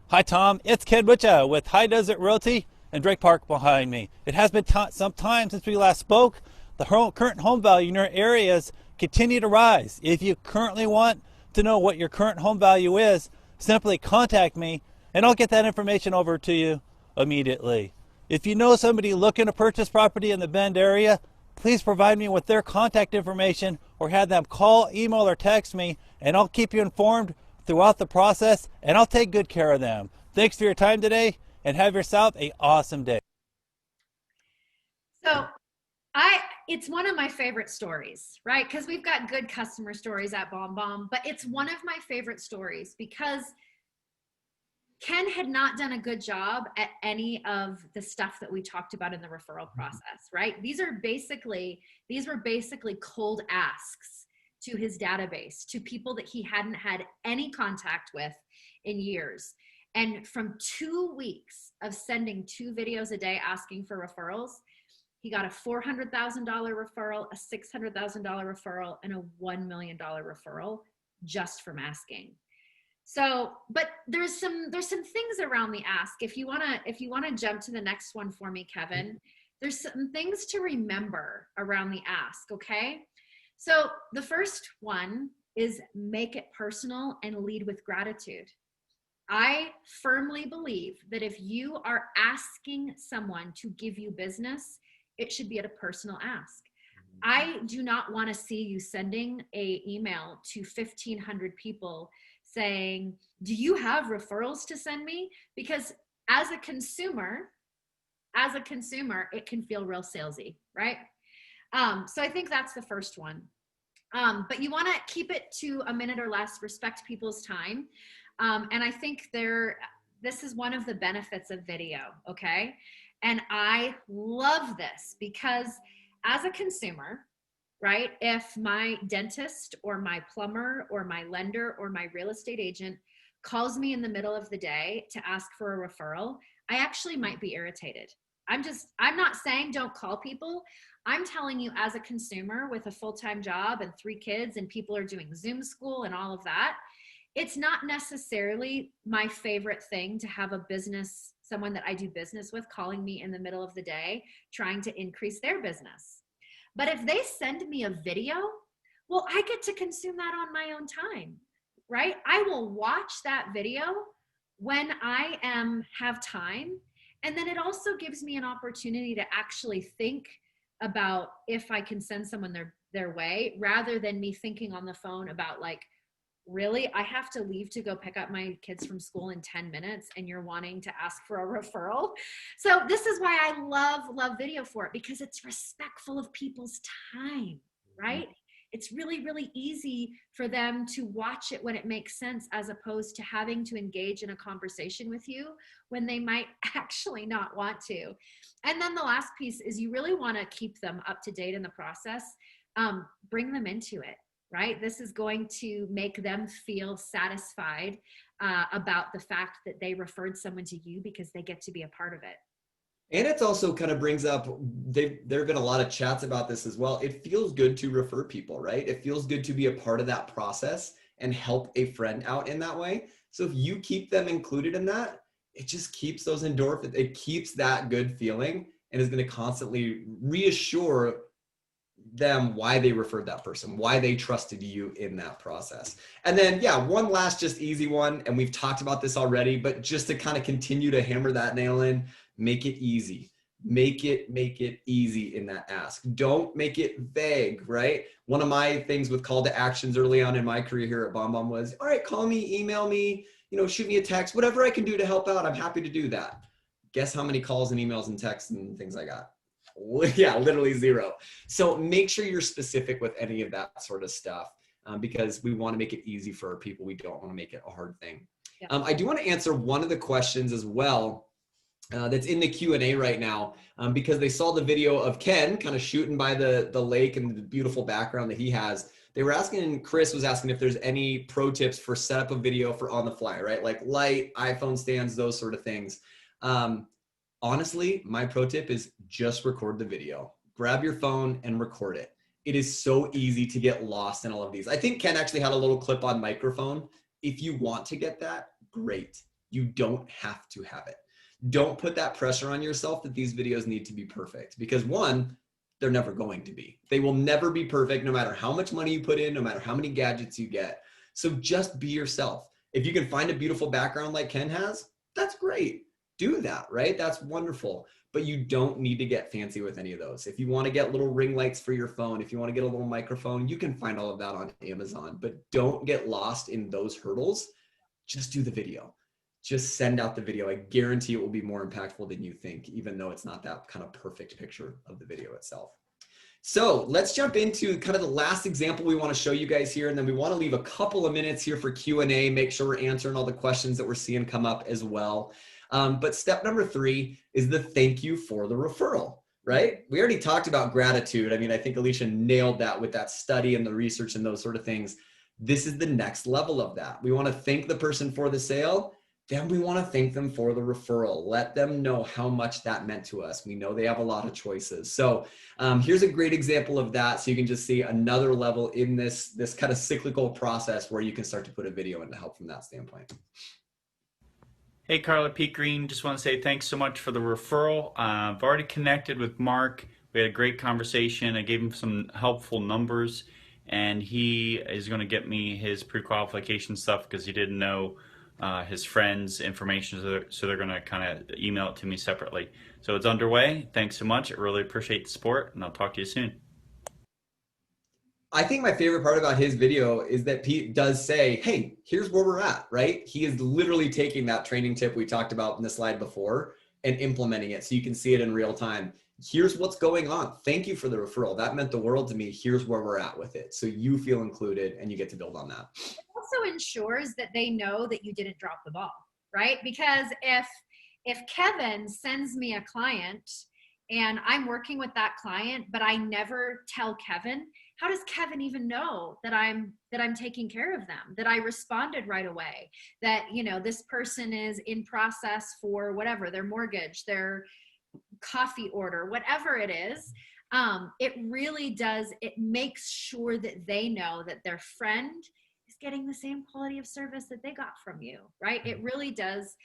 Hi, Tom. It's Ken Butcha with High Desert Realty and Drake Park behind me. It has been some time since we last spoke. The current home value in your areas continue to rise. If you currently want to know what your current home value is, simply contact me and I'll get that information over to you immediately. If you know somebody looking to purchase property in the Bend area, please provide me with their contact information or have them call, email, or text me, and I'll keep you informed throughout the process, and I'll take good care of them. Thanks for your time today, and have yourself an awesome day. So it's one of my favorite stories, right? Because we've got good customer stories at BombBomb, but it's one of my favorite stories because Ken had not done a good job at any of the stuff that we talked about in the referral process, right? These were basically cold asks to his database, to people that he hadn't had any contact with in years. And from 2 weeks of sending 2 videos a day asking for referrals, he got a $400,000 referral, a $600,000 referral, and a $1 million referral just from asking. So, but there's some things around the ask. If you wanna jump to the next one for me, Kevin, there's some things to remember around the ask, okay? So the first one is make it personal and lead with gratitude. I firmly believe that if you are asking someone to give you business, it should be at a personal ask. I do not want to see you sending a email to 1,500 people saying, do you have referrals to send me? Because as a consumer, it can feel real salesy, right? So I think that's the first one. But you want to keep it to a minute or less, respect people's time. And I think this is one of the benefits of video, okay? And I love this because as a consumer, right, if my dentist or my plumber or my lender or my real estate agent calls me in the middle of the day to ask for a referral, I actually might be irritated. I'm not saying don't call people. I'm telling you, as a consumer with a full-time job and 3 kids and people are doing Zoom school and all of that, it's not necessarily my favorite thing to have someone that I do business with calling me in the middle of the day trying to increase their business. But if they send me a video, well, I get to consume that on my own time, right? I will watch that video when I have time. And then it also gives me an opportunity to actually think about if I can send someone their way, rather than me thinking on the phone about like, really, I have to leave to go pick up my kids from school in 10 minutes and you're wanting to ask for a referral. So this is why I love video for it, because it's respectful of people's time, right? It's really, really easy for them to watch it when it makes sense, as opposed to having to engage in a conversation with you when they might actually not want to. And then the last piece is you really want to keep them up to date in the process. Bring them into it, right? This is going to make them feel satisfied about the fact that they referred someone to you because they get to be a part of it. And it's also kind of brings up, there have been a lot of chats about this as well. It feels good to refer people, right? It feels good to be a part of that process and help a friend out in that way. So if you keep them included in that, it just keeps those endorphins, it keeps that good feeling, and is going to constantly reassure them why they referred that person, why they trusted you in that process. And then, yeah, one last just easy one, and we've talked about this already, but just to kind of continue to hammer that nail in, make it easy. Make it easy in that ask. Don't make it vague, right? One of my things with call to actions early on in my career here at BombBomb was, all right, call me, email me, shoot me a text, whatever I can do to help out, I'm happy to do that. Guess how many calls and emails and texts and things I got? Yeah, literally 0. So make sure you're specific with any of that sort of stuff, because we want to make it easy for our people. We don't want to make it a hard thing. Yeah. I do want to answer one of the questions as well that's in the Q&A right now, because they saw the video of Ken kind of shooting by the lake and the beautiful background that he has. They were asking, Chris was asking if there's any pro tips for set up a video for on the fly, right? Like light, iPhone stands, those sort of things. Honestly, my pro tip is just record the video. Grab your phone and record it. It is so easy to get lost in all of these. I think Ken actually had a little clip on microphone. If you want to get that, great. You don't have to have it. Don't put that pressure on yourself that these videos need to be perfect, because one, they're never going to be. They will never be perfect, no matter how much money you put in, no matter how many gadgets you get. So just be yourself. If you can find a beautiful background like Ken has, that's great. Do that, right? That's wonderful. But you don't need to get fancy with any of those. If you want to get little ring lights for your phone, if you want to get a little microphone, you can find all of that on Amazon. But don't get lost in those hurdles. Just do the video. Just send out the video. I guarantee it will be more impactful than you think, even though it's not that kind of perfect picture of the video itself. So let's jump into kind of the last example we want to show you guys here. And then we want to leave a couple of minutes here for Q&A, make sure we're answering all the questions that we're seeing come up as well. But step number 3 is the thank you for the referral, right? We already talked about gratitude. I mean, I think Alicia nailed that with that study and the research and those sort of things. This is the next level of that. We want to thank the person for the sale. Then we want to thank them for the referral. Let them know how much that meant to us. We know they have a lot of choices. So here's a great example of that. So you can just see another level in this kind of cyclical process where you can start to put a video in to help from that standpoint. Hey, Carla, Pete Green. Just want to say thanks so much for the referral. I've already connected with Mark. We had a great conversation. I gave him some helpful numbers, and he is going to get me his pre-qualification stuff because he didn't know his friend's information, so they're going to kind of email it to me separately. So it's underway. Thanks so much. I really appreciate the support, and I'll talk to you soon. I think my favorite part about his video is that Pete does say, hey, here's where we're at, right? He is literally taking that training tip we talked about in the slide before and implementing it so you can see it in real time. Here's what's going on. Thank you for the referral. That meant the world to me. Here's where we're at with it. So you feel included and you get to build on that. It also ensures that they know that you didn't drop the ball, right? Because if Kevin sends me a client and I'm working with that client, but I never tell Kevin, how does Kevin even know that I'm taking care of them, that I responded right away, that, you know, this person is in process for whatever, their mortgage, their coffee order, whatever it is. It really does, it makes sure that they know that their friend is getting the same quality of service that they got from you, right? It really does.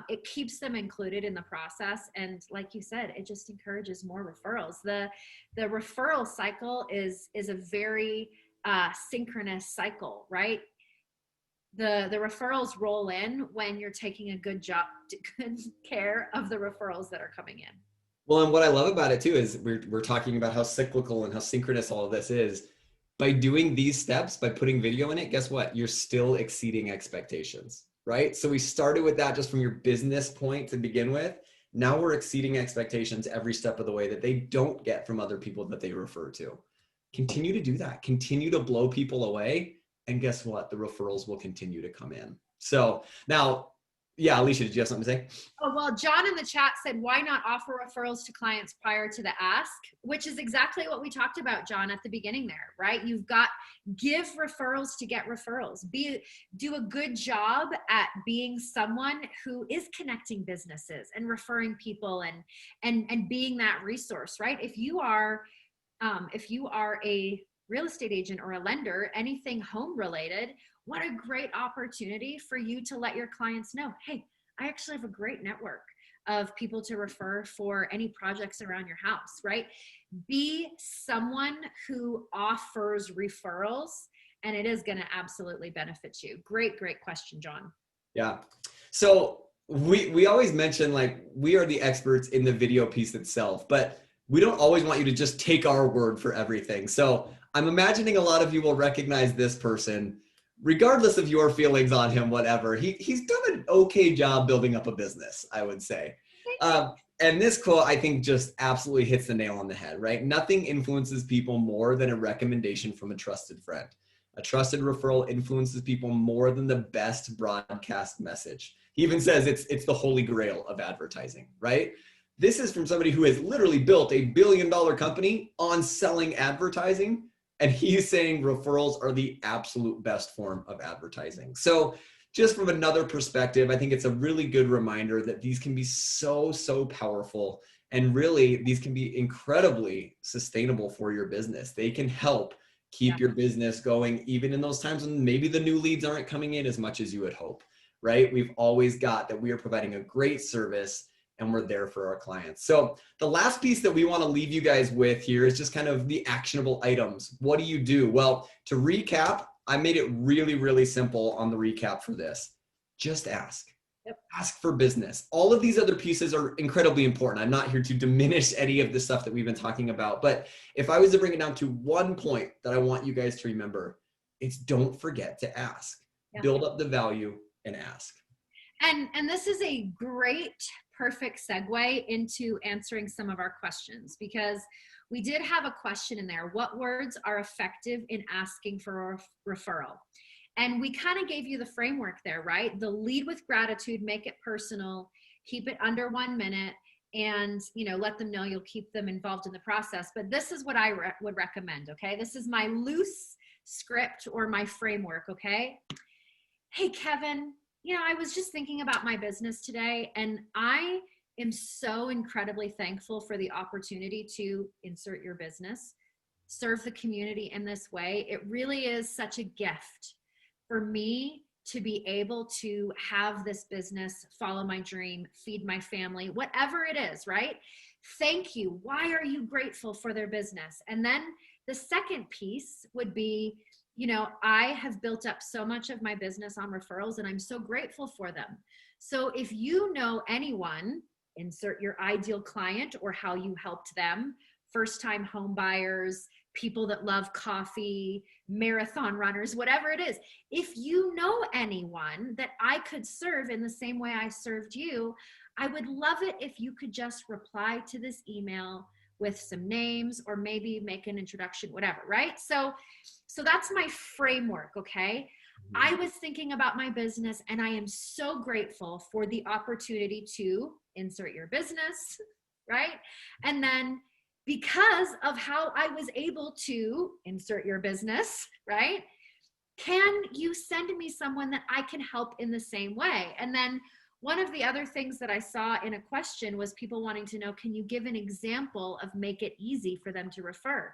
It keeps them included in the process. And like you said, it just encourages more referrals. The referral cycle is a very synchronous cycle, right? The referrals roll in when you're taking a good care of the referrals that are coming in. Well, and what I love about it too is we're talking about how cyclical and how synchronous all of this is. By doing these steps, by putting video in it, guess what? You're still exceeding expectations, right? So we started with that just from your business point to begin with. Now we're exceeding expectations every step of the way that they don't get from other people that they refer to. Continue to do that. Continue to blow people away. And guess what? The referrals will continue to come in. So now, yeah, Alicia, did you have something to say? Oh, well, John in the chat said, why not offer referrals to clients prior to the ask? Which is exactly what we talked about, John, at the beginning there, right? You've got, give referrals to get referrals. Do a good job at being someone who is connecting businesses and referring people and being that resource, right? If you are a real estate agent or a lender, anything home related, what a great opportunity for you to let your clients know, hey, I actually have a great network of people to refer for any projects around your house, right? Be someone who offers referrals, and it is going to absolutely benefit you. Great question, John. Yeah. So we always mention, like, we are the experts in the video piece itself, but we don't always want you to just take our word for everything. So I'm imagining a lot of you will recognize this person, regardless of your feelings on him, whatever. He's done an okay job building up a business, I would say. And this quote, I think, just absolutely hits the nail on the head, right? Nothing influences people more than a recommendation from a trusted friend. A trusted referral influences people more than the best broadcast message. He even says it's the holy grail of advertising, right? This is from somebody who has literally built a $1 billion company on selling advertising. And he's saying referrals are the absolute best form of advertising. So just from another perspective, I think it's a really good reminder that these can be so powerful. And really, these can be incredibly sustainable for your business. They can help keep your business going, even in those times when maybe the new leads aren't coming in as much as you would hope, right? We've always got that we are providing a great service and we're there for our clients. So the last piece that we want to leave you guys with here is just kind of the actionable items. What do you do? Well, to recap, I made it really simple on the recap for this. Just ask. Ask for business. All of these other pieces are incredibly important. I'm not here to diminish any of the stuff that we've been talking about, but if I was to bring it down to one point that I want you guys to remember, it's don't forget to ask. Build up the value and ask. And this is a great, perfect segue into answering some of our questions, because we did have a question in there. What words are effective in asking for a referral? And we kind of gave you the framework there, right? The lead with gratitude, make it personal, keep it under 1 minute, and, you know, let them know you'll keep them involved in the process. But this is what I would recommend, okay? This is my loose script or my framework, okay? Hey, Kevin, you know, I was just thinking about my business today, and I am so incredibly thankful for the opportunity to insert your business, serve the community in this way. It really is such a gift for me to be able to have this business, follow my dream, feed my family, whatever it is, right? Thank you. Why are you grateful for their business? And then the second piece would be, you know, I have built up so much of my business on referrals and I'm so grateful for them. So if you know anyone, insert your ideal client or how you helped them, first-time home buyers, people that love coffee, marathon runners, whatever it is. If you know anyone that I could serve in the same way I served you, I would love it if you could just reply to this email with some names or maybe make an introduction, whatever, right? So that's my framework, okay? I was thinking about my business and I am so grateful for the opportunity to insert your business, right? And then because of how I was able to insert your business, right? Can you send me someone that I can help in the same way? And then one of the other things that I saw in a question was people wanting to know, can you give an example of make it easy for them to refer?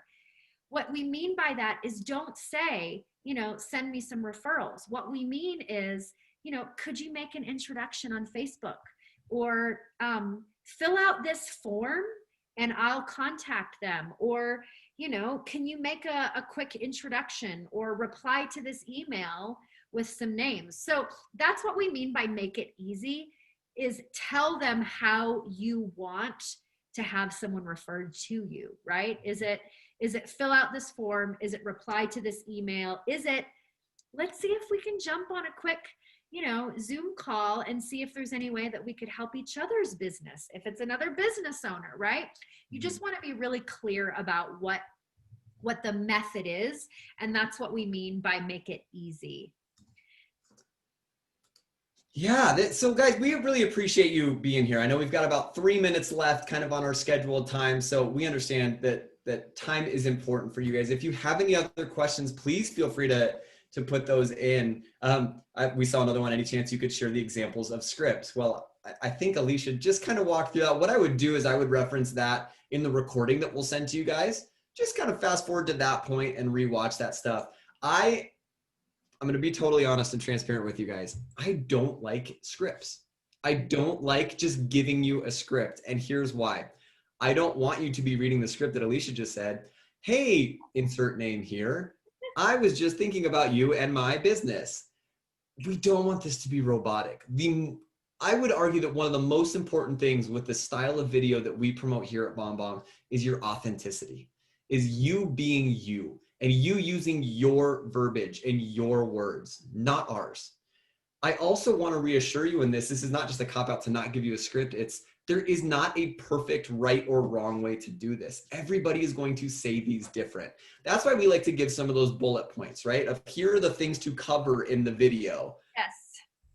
What we mean by that is don't say, you know, send me some referrals. What we mean is, you know, could you make an introduction on Facebook or fill out this form and I'll contact them, or, you know, can you make a quick introduction or reply to this email with some names? So that's what we mean by make it easy, is tell them how you want to have someone referred to you, right? Is it fill out this form? Is it reply to this email? Is it, let's see if we can jump on a quick, you know, Zoom call and see if there's any way that we could help each other's business. If it's another business owner, right? You just want to be really clear about what the method is. And that's what we mean by make it easy. Yeah, so guys, we really appreciate you being here. I know we've got about 3 minutes left kind of on our scheduled time. So we understand that time is important for you guys. If you have any other questions, please feel free to put those in. We saw another one. Any chance you could share the examples of scripts? Well, I think Alicia just kind of walked through that. What I would do is I would reference that in the recording that we'll send to you guys. Just kind of fast forward to that point and rewatch that stuff. I'm going to be totally honest and transparent with you guys. I don't like scripts. I don't like just giving you a script. And here's why. I don't want you to be reading the script that Alicia just said. Hey, insert name here. I was just thinking about you and my business. We don't want this to be robotic. I would argue that one of the most important things with the style of video that we promote here at BombBomb is your authenticity, is you being you and you using your verbiage and your words, not ours. I also want to reassure you in this is not just a cop-out to not give you a script. There is not a perfect right or wrong way to do this. Everybody is going to say these different. That's why we like to give some of those bullet points, right? Of here are the things to cover in the video. Yes.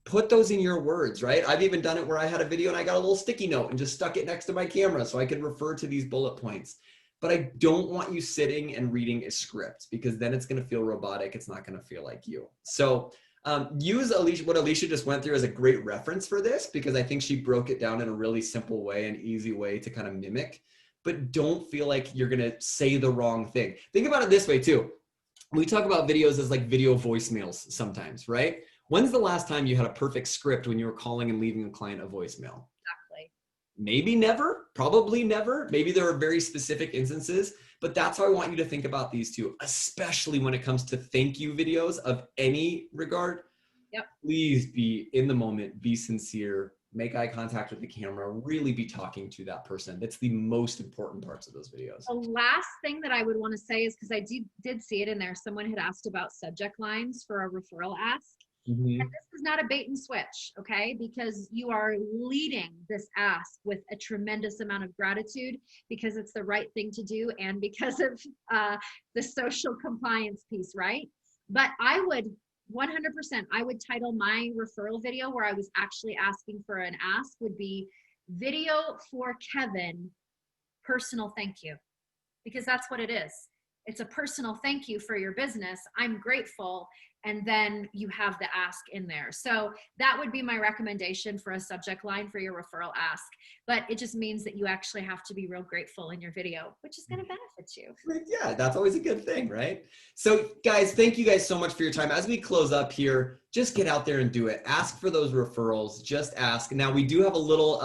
Put those in your words, right? I've even done it where I had a video and I got a little sticky note and just stuck it next to my camera so I could refer to these bullet points. But I don't want you sitting and reading a script because then it's going to feel robotic. It's not going to feel like you. So use what Alicia just went through as a great reference for this, because I think she broke it down in a really simple way, an easy way to kind of mimic, but don't feel like you're going to say the wrong thing. Think about it this way too. We talk about videos as like video voicemails sometimes, right? When's the last time you had a perfect script when you were calling and leaving a client a voicemail? Exactly. Maybe never, probably never. Maybe there are very specific instances, but that's how I want you to think about these two, especially when it comes to thank you videos of any regard. Yep. Please be in the moment, be sincere, make eye contact with the camera, really be talking to that person. That's the most important parts of those videos. The last thing that I would want to say is, because I did see it in there, someone had asked about subject lines for a referral ask. Mm-hmm. And this is not a bait and switch, okay? Because you are leading this ask with a tremendous amount of gratitude, because it's the right thing to do and because of the social compliance piece, right? But I would 100%, I would title my referral video where I was actually asking for an ask would be video for Kevin, personal thank you, because that's what it is. It's a personal thank you for your business. I'm grateful and then you have the ask in there. So that would be my recommendation for a subject line for your referral ask. But it just means that you actually have to be real grateful in your video, which is going to benefit you. Yeah, that's always a good thing, right? So guys, thank you guys so much for your time. As we close up here, just get out there and do it. Ask for those referrals, just ask. Now we do have a little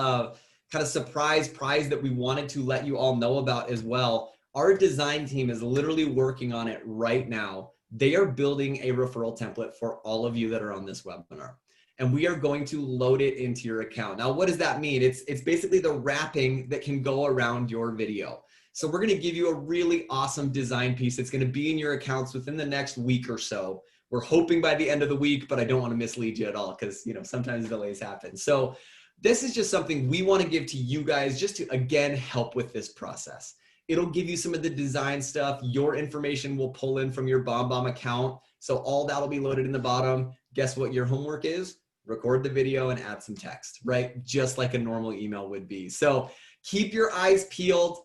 kind of surprise prize that we wanted to let you all know about as well. Our design team is literally working on it right now. They are building a referral template for all of you that are on this webinar. And we are going to load it into your account. Now, what does that mean? It's basically the wrapping that can go around your video. So we're gonna give you a really awesome design piece. It's gonna be in your accounts within the next week or so. We're hoping by the end of the week, but I don't wanna mislead you at all because sometimes delays happen. So this is just something we wanna give to you guys just to, again, help with this process. It'll give you some of the design stuff. Your information will pull in from your BombBomb account. So all that'll be loaded in the bottom. Guess what your homework is? Record the video and add some text, right? Just like a normal email would be. So keep your eyes peeled.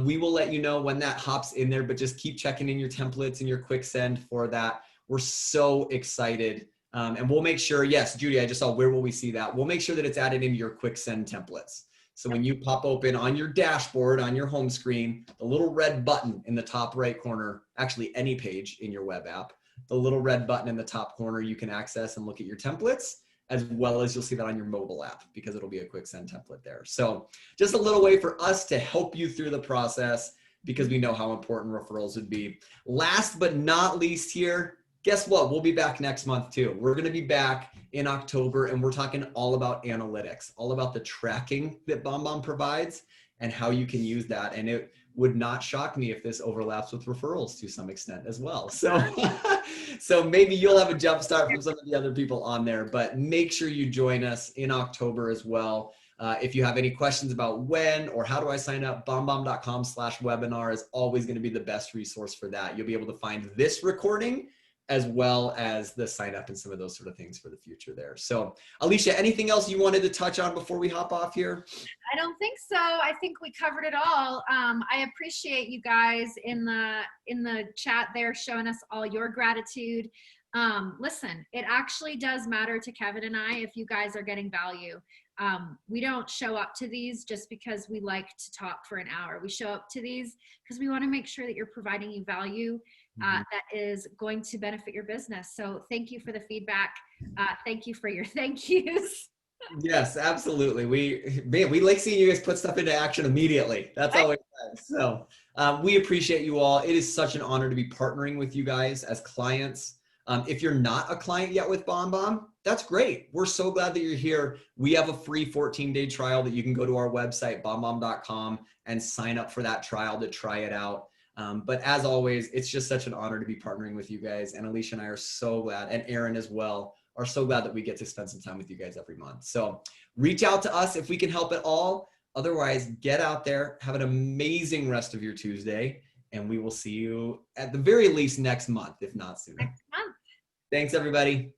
We will let you know when that hops in there, but just keep checking in your templates and your quick send for that. We're so excited. And we'll make sure, yes, Judy, I just saw, where will we see that? We'll make sure that it's added into your quick send templates. So when you pop open on your dashboard, on your home screen, the little red button in the top right corner, actually any page in your web app, the little red button in the top corner, you can access and look at your templates, as well as you'll see that on your mobile app because it'll be a quick send template there. So just a little way for us to help you through the process because we know how important referrals would be. Last but not least here, guess what? We'll be back next month too. We're gonna be back in October and we're talking all about analytics, all about the tracking that BombBomb provides and how you can use that. And it would not shock me if this overlaps with referrals to some extent as well. So, so maybe you'll have a jump start from some of the other people on there, but make sure you join us in October as well. If you have any questions about when or how do I sign up, bombbomb.com/webinar is always going to be the best resource for that. You'll be able to find this recording as well as the sign up and some of those sort of things for the future there. So Alicia, anything else you wanted to touch on before we hop off here? I don't think so. I think we covered it all. I appreciate you guys in the chat there showing us all your gratitude. Listen, it actually does matter to Kevin and I if you guys are getting value. We don't show up to these just because we like to talk for an hour. We show up to these because we want to make sure that you're providing you value that is going to benefit your business. So thank you for the feedback. Thank you for your thank yous. Yes, absolutely. We like seeing you guys put stuff into action immediately. That's always nice. So we appreciate you all. It is such an honor to be partnering with you guys as clients. If you're not a client yet with BombBomb, that's great. We're so glad that you're here. We have a free 14-day trial that you can go to our website, bombbomb.com, and sign up for that trial to try it out. But as always, it's just such an honor to be partnering with you guys. And Alicia and I are so glad, and Aaron as well, are so glad that we get to spend some time with you guys every month. So reach out to us if we can help at all. Otherwise, get out there, have an amazing rest of your Tuesday, and we will see you at the very least next month, if not sooner. Next month. Thanks, everybody.